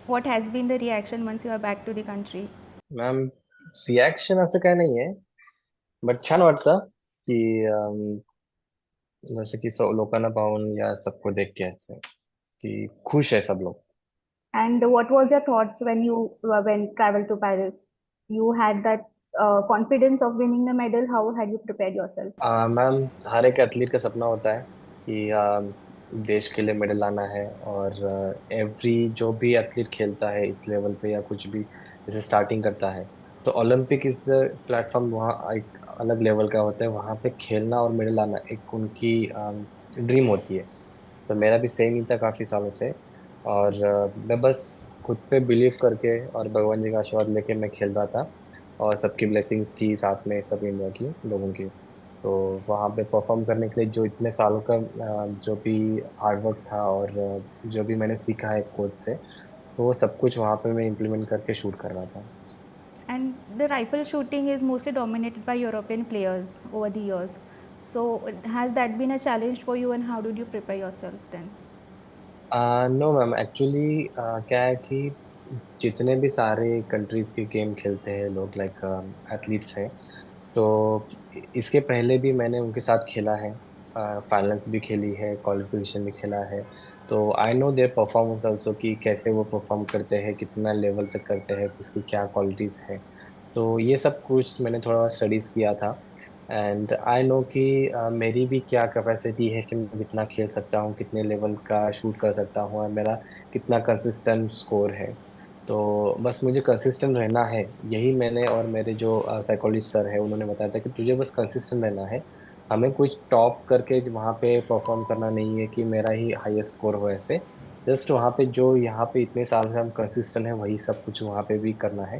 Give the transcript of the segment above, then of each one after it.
What has been the reaction once you are back to the country? Ma'am reaction असं काय नाहीये but छान वाटतं की जसं की लोकांना पाहून या सबको देख के असं की खुश है सब लोग. And what was your thoughts when you went travel to Paris? You had that confidence of winning the medal. How had you prepared yourself? Ma'am हर एक एथलीट का सपना होता है कि देश के लिए मेडल लाना है और एवरी जो भी एथलीट खेलता है इस लेवल पे या कुछ भी जैसे स्टार्टिंग करता है तो ओलंपिक इस प्लेटफॉर्म वहाँ एक अलग लेवल का होता है वहाँ पे खेलना और मेडल लाना एक उनकी ड्रीम होती है. तो मेरा भी सेम ही था काफी सालों से और मैं बस खुद पे बिलीव करके और भगवान जी का आशीर्वाद लेके मैं खेल रहा था और सबकी ब्लेसिंग्स थी साथ में सब इंडिया की लोगों की. तो वहाँ पे परफॉर्म करने के लिए जो इतने सालों का जो भी हार्डवर्क था और जो भी मैंने सीखा है कोच से तो वो सब कुछ वहाँ पे मैं इम्प्लीमेंट करके शूट कर रहा था. And the rifle shooting is mostly dominated by European players over the years. So, has that been a challenge for you, and how did you prepare yourself then? No ma'am actually क्या है कि जितने भी सारे countries के game खेलते हैं लोग लाइक एथलीट्स हैं तो इसके पहले भी मैंने उनके साथ खेला है. फाइनल्स भी खेली है क्वालिफिकेशन भी खेला है. तो I know their performance also कि कैसे वो परफॉर्म करते हैं कितना लेवल तक करते हैं किसकी क्या क्वालिटीज है. तो ये सब कुछ मैंने थोड़ा स्टडीज किया था एंड आई नो कि मेरी भी क्या कैपेसिटी है कि मैं कितना खेल सकता हूँ कितने लेवल का शूट कर सकता हूँ और मेरा कितना कंसिस्टेंट स्कोर है. तो बस मुझे कंसिस्टेंट रहना है यही मैंने और मेरे जो साइकोलॉजिस्ट सर है उन्होंने बताया था कि तुझे बस कंसिस्टेंट रहना है. हमें कुछ टॉप करके वहाँ पे परफॉर्म करना नहीं है कि मेरा ही हाईएस्ट स्कोर हो ऐसे. जस्ट वहाँ पे जो यहाँ पे इतने साल से हम कंसिस्टेंट है वही सब कुछ वहाँ पे भी करना है.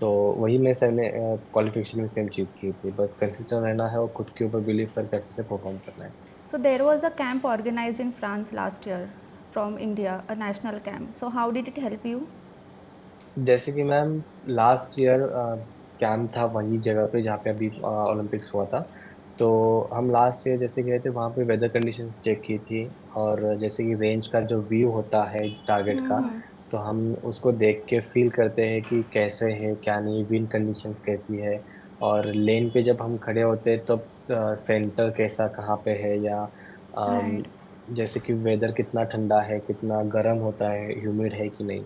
तो वही मैं सर ने क्वालिफिकेशन में सेम चीज़ की थी बस कंसिस्टेंट रहना है और खुद के ऊपर बिलीव करके अच्छे से परफॉर्म करना है. So, there was a camp organized in France last year from India, a national camp. So, how did it help you? जैसे कि मैम लास्ट ईयर कैंप था वही जगह पे जहाँ पे अभी ओलंपिक्स हुआ था. तो हम लास्ट ईयर जैसे गए थे वहाँ पे वेदर कंडीशंस चेक की थी और जैसे कि रेंज का जो व्यू होता है टारगेट का तो हम उसको देख के फील करते हैं कि कैसे है क्या नहीं विंड कंडीशंस कैसी है. और लेन पे जब हम खड़े होते हैं तो सेंटर कैसा कहाँ पे है या अम, Right. जैसे कि वेदर कितना ठंडा है कितना गर्म होता है ह्यूमिड है कि नहीं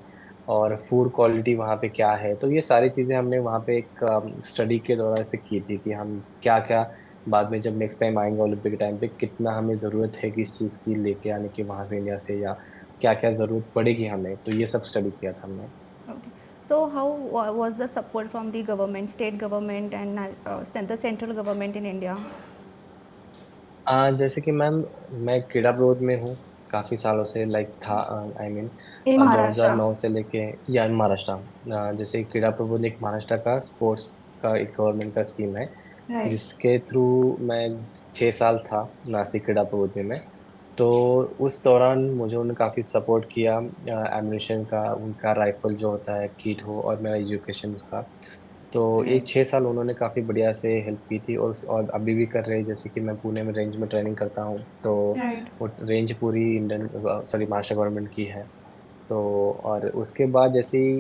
और फूड क्वालिटी वहाँ पे क्या है. तो ये सारी चीज़ें हमने वहाँ पे एक स्टडी के दौरान से की थी कि हम क्या क्या बाद में जब नेक्स्ट टाइम आएंगे ओलंपिक के टाइम पे कितना हमें ज़रूरत है कि इस चीज़ की लेके आने की वहाँ से इंडिया से या क्या क्या ज़रूरत पड़ेगी हमें. तो ये सब स्टडी किया था हमने. Okay. So, how was the support from the government, state government, and the central government in India? जैसे कि मैम मैं क्रीड़ा प्रबोध में हूँ काफ़ी सालों से लाइक था आई मीन In Maharashtra. 2009 से लेके या महाराष्ट्र. जैसे क्रीड़ा प्रबोध एक महाराष्ट्र का स्पोर्ट्स का एक गवर्नमेंट का स्कीम है Right. जिसके थ्रू मैं 6 साल था नासिक क्रीड़ा प्रबोध में. तो उस दौरान मुझे उन्होंने काफ़ी सपोर्ट किया एम्युनिशन का उनका राइफल जो होता है किट हो और मेरा एजुकेशन का. तो ये Right. 6 साल उन्होंने काफ़ी बढ़िया से हेल्प की थी और अभी भी कर रहे हैं जैसे कि मैं पुणे में रेंज में ट्रेनिंग करता हूँ तो Right. वो रेंज पूरी इंडियन सॉरी महाराष्ट्र गवर्नमेंट की है. तो और उसके बाद जैसे ही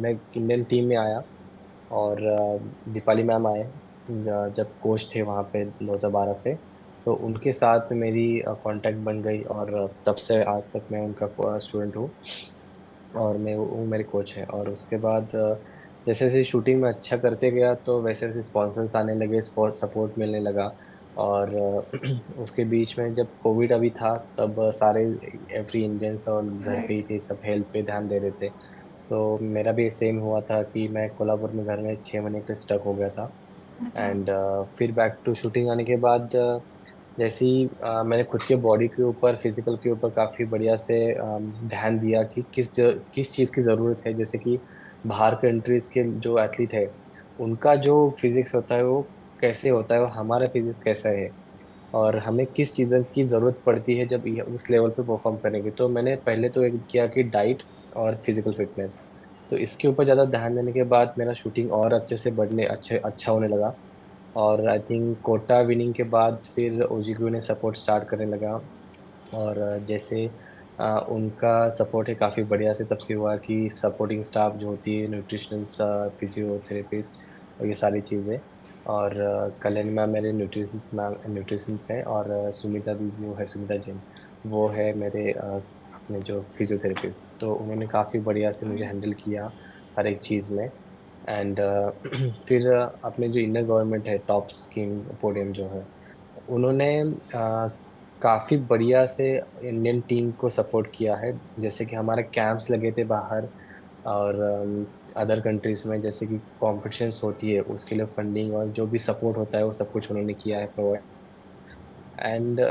मैं इंडियन टीम में आया और दीपाली मैम आए जब कोच थे वहाँ पे 2012 से तो उनके साथ मेरी कांटेक्ट बन गई और तब से आज तक मैं उनका स्टूडेंट हूँ और मैं वो मेरे कोच हैं. और उसके बाद जैसे जैसे शूटिंग में अच्छा करते गया तो वैसे वैसे स्पॉन्सर्स आने लगे स्पॉट सपोर्ट मिलने लगा. और उसके बीच में जब कोविड अभी था तब सारे एवरी इंडियंस और घर पे Right. ही थे सब हेल्थ पे ध्यान दे रहे थे. तो मेरा भी सेम हुआ था कि मैं कोल्हापुर में घर में 6 महीने के स्टक हो गया था. अच्छा. एंड फिर बैक टू शूटिंग आने के बाद जैसे ही मैंने खुद के बॉडी के ऊपर फिजिकल के ऊपर काफ़ी बढ़िया से ध्यान दिया कि किस चीज़ की ज़रूरत है. जैसे कि बाहर कंट्रीज के जो एथलीट है उनका जो फिजिक्स होता है वो कैसे होता है और हमारा फिजिक्स कैसा है और हमें किस चीज़ की ज़रूरत पड़ती है जब उस लेवल पे परफॉर्म करेंगे. तो मैंने पहले तो एक किया कि डाइट और फिजिकल फिटनेस. तो इसके ऊपर ज़्यादा ध्यान देने के बाद मेरा शूटिंग और अच्छे से बढ़ने अच्छा होने लगा. और आई थिंक कोटा विनिंग के बाद फिर ओजीक्यू ने सपोर्ट स्टार्ट करने लगा. और जैसे उनका सपोर्ट है काफ़ी बढ़िया से तब से हुआ कि सपोर्टिंग स्टाफ जो होती है, न्यूट्रिशनिस्ट, फिजियोथेरेपिस्ट और ये सारी चीज़ें। और कल्याणी मैम मेरे न्यूट्रिशनिस्ट हैं, और सुमिता दी जो है, सुमिता जैन, वो है मेरे अपने जो फिजियोथेरेपिस्ट। तो उन्होंने काफ़ी बढ़िया से मुझे हैंडल किया हर एक चीज़ में। एंड फिर अपने जो इंडियन गवर्नमेंट है, टॉप स्कीम पोडियम जो है, उन्होंने काफ़ी बढ़िया से इंडियन टीम को सपोर्ट किया है। जैसे कि हमारे कैंप्स लगे थे बाहर, और अदर कंट्रीज में जैसे कि कॉम्पिटिशन्स होती है, उसके लिए फंडिंग और जो भी सपोर्ट होता है वो सब कुछ उन्होंने किया है प्रोवाइड। एंड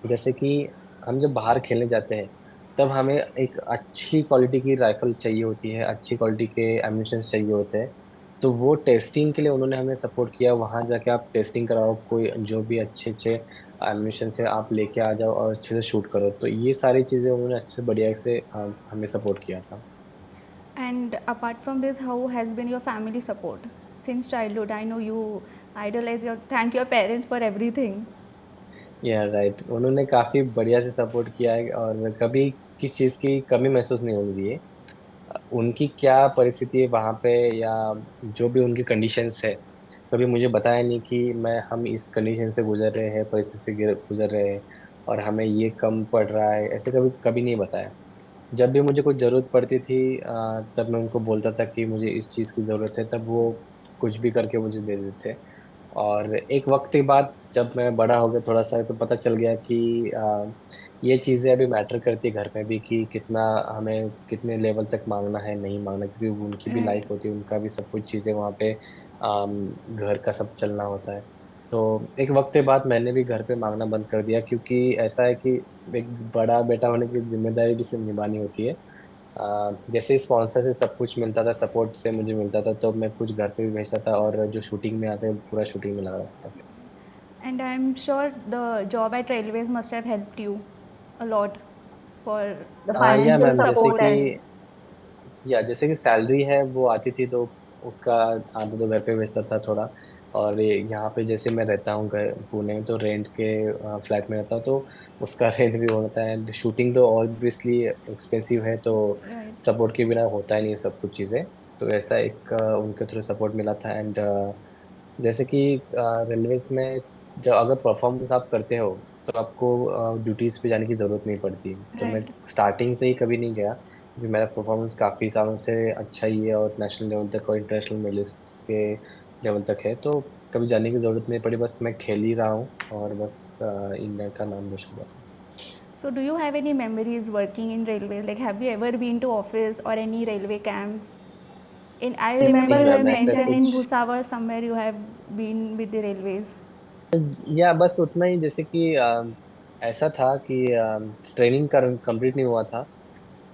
जैसे कि हम जब बाहर खेलने जाते हैं, तब हमें एक अच्छी क्वालिटी की राइफल चाहिए होती है, अच्छी क्वालिटी के एम्यूनिशन चाहिए होते हैं। तो वो टेस्टिंग के लिए उन्होंने हमें सपोर्ट किया, वहां जाके आप टेस्टिंग कराओ, कोई जो भी अच्छे अच्छे एम्यूनिशन से आप लेके आ जाओ और अच्छे से शूट करो। तो ये सारी चीजें उन्होंने अच्छे से बढ़िया से हमें सपोर्ट किया था। And apart from this, how has been your family support since childhood? I know you idolize your, thank your parents for everything. या राइट, उन्होंने काफी बढ़िया से सपोर्ट किया है, और कभी किस चीज की कमी महसूस नहीं होने दी है। उनकी क्या परिस्थिति है वहां पे, या जो भी उनकी कंडीशंस है, कभी मुझे बताया नहीं कि मैं हम इस कंडीशन से गुजर रहे हैं, परिस्थिति से गुजर रहे हैं, और हमें ये कम पड़ रहा है, ऐसे कभी कभी नहीं बताया। जब भी मुझे कुछ जरूरत पड़ती थी, तब मैं उनको बोलता था कि मुझे इस चीज़ की ज़रूरत है, तब वो कुछ भी करके मुझे दे देते। और एक वक्त के बाद जब मैं बड़ा हो गया थोड़ा सा, तो पता चल गया कि ये चीज़ें अभी मैटर करती है घर में भी, कि कितना हमें कितने लेवल तक मांगना है, नहीं मांगना, क्योंकि उनकी भी लाइफ Right. होती है, उनका भी सब कुछ चीज़ें वहाँ पे घर का सब चलना होता है। तो एक वक्त के बाद मैंने भी घर पे मांगना बंद कर दिया, क्योंकि ऐसा है कि एक बड़ा बेटा होने की जिम्मेदारी भी सिर्फ निभानी होती है। जैसे स्पॉन्सर से सब कुछ मिलता था, सपोर्ट से मुझे मिलता था, तो मैं कुछ घर पे भी भेजता था, और जो शूटिंग में आते पूरा शूटिंग में लगा रहता था। And I'm sure the job at Railways must have helped you a lot for The या financial financial मैम, जैसे support support. कि and सैलरी है वो आती थी, तो उसका आधा तो घर पे भेजता था थोड़ा। और यहाँ पे जैसे मैं रहता हूँ पुणे में, तो रेंट के फ्लैट में रहता हूँ, तो उसका रेंट भी होता है। शूटिंग तो ऑब्वियसली एक्सपेंसिव है, तो Right. सपोर्ट के बिना होता ही नहीं है सब कुछ चीज़ें। तो ऐसा एक उनके थ्रू सपोर्ट मिला था। एंड जैसे कि रेलवेज में जब अगर परफॉर्मेंस आप करते हो, तो आपको ड्यूटीज पे जाने की जरूरत नहीं पड़ती। तो मैं Right. स्टार्टिंग से ही कभी नहीं गया, क्योंकि मेरा परफॉर्मेंस काफी सालों से अच्छा ही है, और नेशनल लेवल तक और इंटरनेशनल मेडलिस्ट के लेवल तक है। तो कभी जाने की जरूरत नहीं पड़ी, बस मैं खेल ही रहा हूँ, और बस इंडिया का नाम रोशन कर रहा हूँ। So do you have any memories working in railways? Like have you ever been to office or any railway camps? In I remember नहीं you have मैम, ऐसा mentioned in कुछ, Bhusawal somewhere you have been with the railways. या बस उतना ही। जैसे कि ऐसा था कि ट्रेनिंग कर कंप्लीट नहीं हुआ था,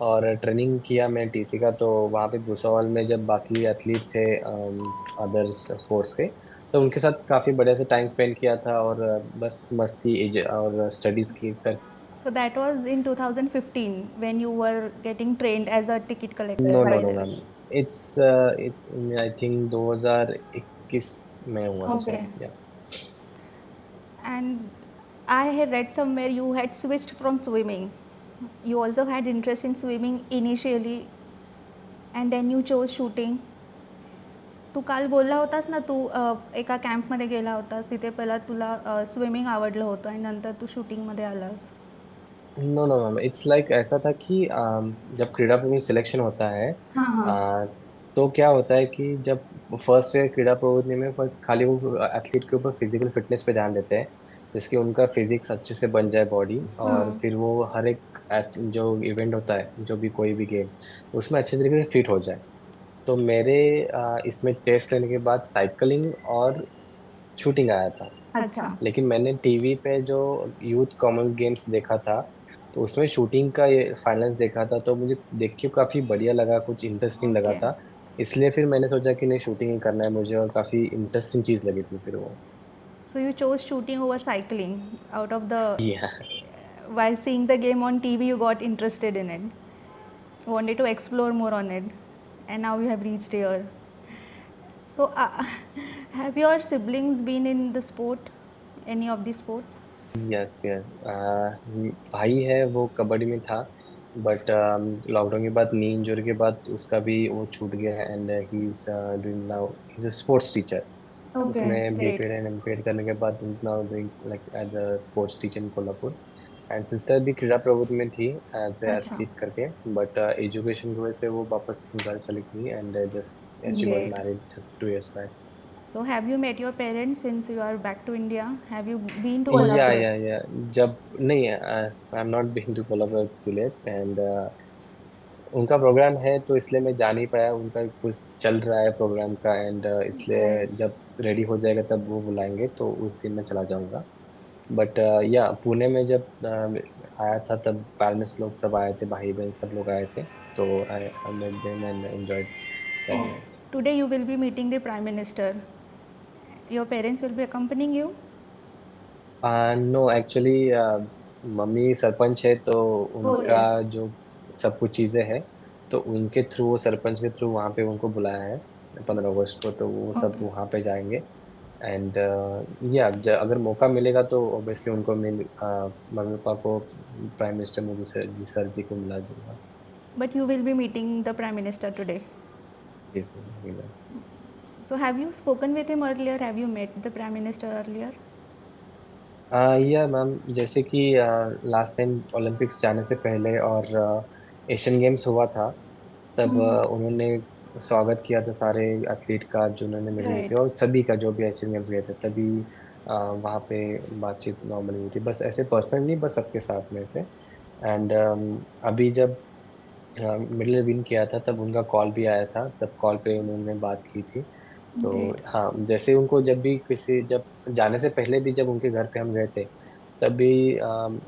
और ट्रेनिंग किया मैं टीसी का, तो वहाँ पे भूसावल में जब बाकी एथलीट थे अदर स्पोर्ट्स के, तो उनके साथ काफ़ी बढ़िया से टाइम स्पेंड किया था, और बस मस्ती और स्टडीज़ की कर। So that was in 2015 when you were getting trained as a ticket collector no no by no the ma'am, it's it's I think 2021 में हुआ था okay. शायद, या And I had read somewhere you had switched from swimming. You also had interest in swimming initially and then you chose shooting. तू काल बोलला होतास ना तू एका कॅम्पमध्ये गेला होतास तिथे पहिला तुला स्विमिंग आवडलं होतं आणि नंतर तू शूटिंगमध्ये आलास. No no ma'am, it's like ऐसा था कि जब क्रीड़ा में सिलेक्शन होता है, हाँ हाँ. तो क्या होता है कि जब फर्स्ट ईयर क्रीड़ा प्रबोधिनी में फर्स्ट खाली वो एथलीट के ऊपर फिजिकल फिटनेस पे ध्यान देते हैं, जिसके उनका फिजिक्स अच्छे से बन जाए बॉडी, और हाँ. फिर वो हर एक जो इवेंट होता है, जो भी कोई भी गेम, उसमें अच्छे तरीके से फिट हो जाए। तो मेरे इसमें टेस्ट लेने के बाद साइकिलिंग और शूटिंग आया था। अच्छा. अच्छा. लेकिन मैंने टीवी पे जो यूथ कॉमन गेम्स देखा था, तो उसमें शूटिंग का ये फाइनल्स देखा था, तो मुझे देख के काफी बढ़िया लगा, कुछ इंटरेस्टिंग लगा ओके. था। इसलिए फिर मैंने सोचा कि नहीं, शूटिंग ही करना है मुझे, और काफी इंटरेस्टिंग चीज लगी थी फिर वो। So you chose shooting over cycling out of the या while seeing the game on TV you got interested in it. Wanted to explore more on it and now you have reached here. So have your siblings been in the sport, any of the sports? Yes yes, भाई है वो कबड्डी में था, but lockdown के बाद knee injury के बाद उसका भी वो छूट गया, and he is doing now, he is a sports teacher. Okay. उसने Great. बीपीएड एंड एमपीएड करने के बाद he is now doing like as a sports teacher in Kolhapur. And sister भी क्रीड़ा प्रबोध में थी एज ए अच्छा. एथलीट करके, बट एजुकेशन की वजह से वो वापस घर चली गई, and just she got Great. Married just 2 years back। So have you met your parents since you are back to India? Have you been to या Kolhapur? या जब नहीं, I am not been to Kolhapur, it's too late, and उनका programme है तो इसलिए मैं जा नहीं पाया, उनका कुछ चल रहा है प्रोग्राम का, एंड इसलिए Right. जब रेडी हो जाएगा तब वो बुलाएंगे तो उस दिन मैं चला जाऊंगा। बट या पुणे में जब आया था तब पेरेंट्स लोग सब आए थे, भाई बहन सब लोग आए थे, तो I met them and enjoyed that Oh, night. today you will be meeting the Prime Minister. Your parents will be accompanying you? No actually mummy sarpanch है, तो Oh, उनका yes. जो सब कुछ चीज़ें हैं, तो उनके थ्रू, वो सरपंच के थ्रू वहाँ पे उनको बुलाया है 15 अगस्त को, तो वो सब Okay. वहाँ पे जाएंगे। एंड या अगर मौका मिलेगा तो ऑब्वियसली उनको मम्मी पापा को प्राइम मिनिस्टर मोदी सर जी को मिला दूंगा। But you will be meeting the Prime Minister today. जी सर, मिला। So have you spoken with him earlier? Have you met the Prime Minister earlier? या मैम, जैसे कि लास्ट टाइम ओलंपिक्स जाने से पहले और एशियन गेम्स हुआ था, तब उन्होंने स्वागत किया था सारे एथलीट का जो उन्होंने मेडल जीते, Right. और सभी का जो भी एशियन गेम्स गए थे, तभी वहाँ पे बातचीत नॉर्मली हुई थी, बस ऐसे पर्सनल नहीं, बस सबके साथ में से। एंड अभी जब मिडिल विन किया था तब उनका कॉल भी आया था, तब कॉल पे उन्होंने बात की थी। तो Great. हाँ, जैसे उनको जब भी किसी, जब जाने से पहले भी जब उनके घर पे हम गए थे, तब भी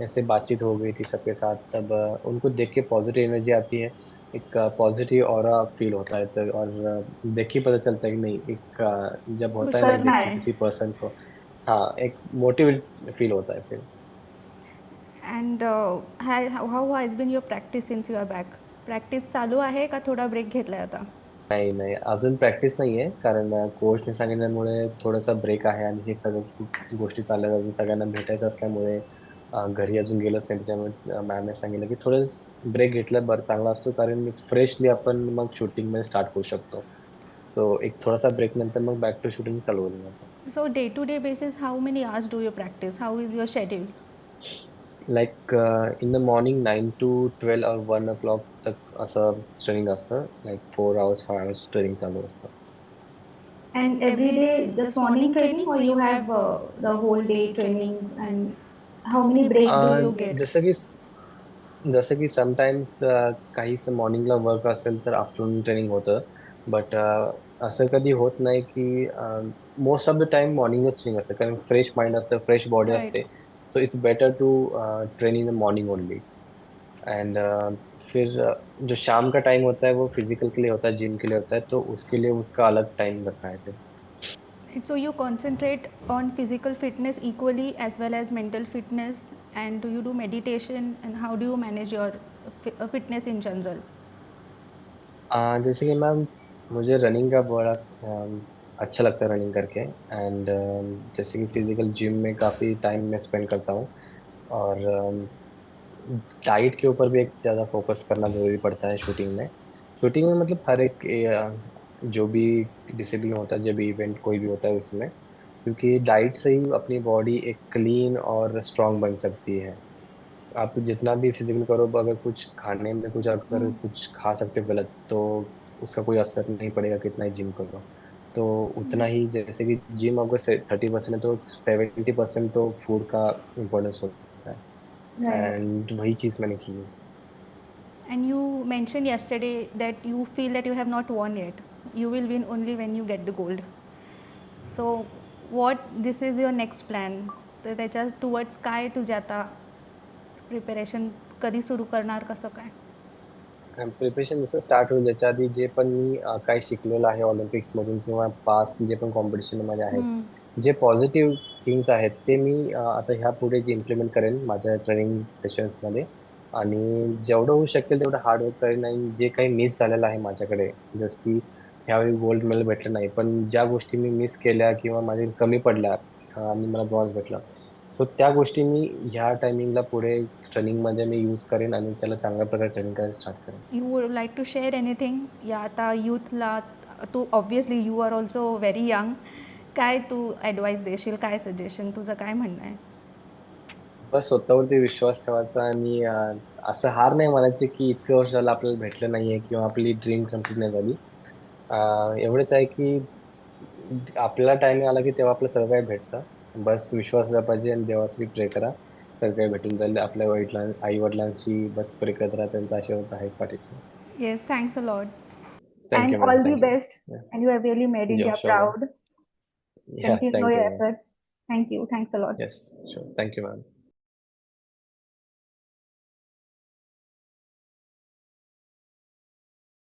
ऐसे बातचीत हो गई थी सबके साथ, तब उनको देख के पॉजिटिव एनर्जी आती है, एक पॉजिटिव ऑरा फील होता है, तो और देख के पता चलता है कि नहीं, एक जब होता कुछ है ना करना देख के है. किसी पर्सन को, हाँ, एक मोटिवेट फील होता है फिर। And how has been your practice since you are back? Practice चालू आहे का थोडा ब्रेक घेतलाय आता? नाही नाही, अजून प्रॅक्टिस नाहीये, कारण कोचने सांगितल्यामुळे थोडासा ब्रेक आहे, आणि हे सगळं गोष्टी चालल्या अजून सगळ्यांना भेटायचं असल्यामुळे घरी अजून गेलोच नाही, त्याच्यामुळे मॅमने सांगितलं की थोडं ब्रेक घेतलं बरं चांगला असतो, कारण फ्रेशली आपण मग शूटिंग मध्ये स्टार्ट करू शकतो। सो एक थोडासा ब्रेक नंतर मग बॅक टू शूटिंग चालू होईल माझं। So day to day basis, how many hours do you practice? How is your schedule? Like in the morning 9 to 12 और 1 o'clock तक असं ट्रेनिंग असतं, लाईक 4 hours 5 hours ट्रेनिंग चालू असतं। And every day, just morning training, or you have the whole day trainings, and how How many many breaks breaks do do you you get? get? जसं की sometimes काही मॉर्निंगला work असेल तर afternoon training होतं, but असं कधी होत नाही की मोस्ट ऑफ द टाइम मॉर्निंगच स्विंग असतं, कारण फ्रेश माइंड असतं, फ्रेश बॉडी Right. असते, so it's better to train in the morning only. And फिर जो शाम का टाइम होता है वो फिजिकल के लिए होता है, जिम के लिए होता है, तो उसके लिए उसका अलग टाइम रखना है फिर। So you concentrate on physical fitness equally as well as mental fitness, and do you do meditation, and how do you manage your fitness in general? जैसे कि मैम, मुझे रनिंग का बड़ा अच्छा लगता है रनिंग करके, एंड जैसे कि फिजिकल जिम में काफ़ी टाइम मैं स्पेंड करता हूँ, और डाइट के ऊपर भी एक ज़्यादा फोकस करना ज़रूरी पड़ता है शूटिंग में। शूटिंग में मतलब हर एक जो भी डिसिप्लिन होता है, जब भी इवेंट कोई भी होता है उसमें, क्योंकि डाइट से ही अपनी बॉडी एक क्लीन और स्ट्रांग बन सकती है। आप जितना भी फिजिकल करो, अगर कुछ खाने में कुछ, अगर कुछ खा सकते हो गलत, तो उसका कोई असर नहीं पड़ेगा कितना ही जिम करो। तो उतना ही, जैसे कि जिम अगर 30% है तो 70% तो फूड का इम्पोर्टेंस होता है, Right. एंड वही चीज़ मैंने की है। And you mentioned yesterday that you feel that you have not won yet. You will win only when you get the gold. So what this is your next plan? तर त्याच्या towards काय तुझे आता preparation कधी सुरू करणार कसं काय? प्रिपरेशन जसं स्टार्ट होईल याच्या आधी जे पण मी काही शिकलेलं आहे ऑलिम्पिक्समधून किंवा पास्ट जे पण कॉम्पिटिशनमध्ये आहेत, जे पॉझिटिव्ह थिंग्स आहेत ते मी आता ह्या पुढे जे इम्प्लिमेंट करेन माझ्या ट्रेनिंग सेशन्समध्ये, आणि जेवढं होऊ शकेल तेवढं हार्ड वर्क करेन, आणि जे काही मिस झालेलं आहे माझ्याकडे, जसं की ह्यावेळी गोल्ड मेडल भेटलं नाही, पण ज्या गोष्टी मी मिस केल्या किंवा माझे कमी पडल्या आणि मला ब्रॉन्झ भेटला, सो त्या गोष्टी मी ह्या टायमिंगला पुढे ट्रेनिंगमध्ये मी यूज करेन आणि त्याला चांगल्या प्रकारे ट्रेनिंग करायला स्टार्ट करेन. You would like to share anything या आता यूथला तू obviously you are also very young काय तू ॲडवाईस देशील काय सजेशन तुझं काय म्हणणं आहे बस स्वतःवरती विश्वास ठेवायचा आणि असं हार नाही मानायची की इतकं वर्ष झालं आपल्याला भेटलं नाहीये किंवा आपली ड्रीम कम्प्लीट नाही झाली. एवढंच आहे की आपल्याला टाइम आला की तेव्हा आपलं सगळं काही भेटतं. बस विश्वास असला पाहिजे आणि देवासाठी प्रे करा. सगळं काही भेटून जाईल. आपल्या आई वडिलांची बस प्रे करत राहा. त्यांचा आशीर्वाद आहेच पाठीशी. Yes thanks a lot And thank you ma'am. all the thank you. best. And you have really made या India शुअर मॅम. proud. या Continue thank you your ma'am. efforts. Thank you. Thanks a lot. Yes sure. Thank you ma'am.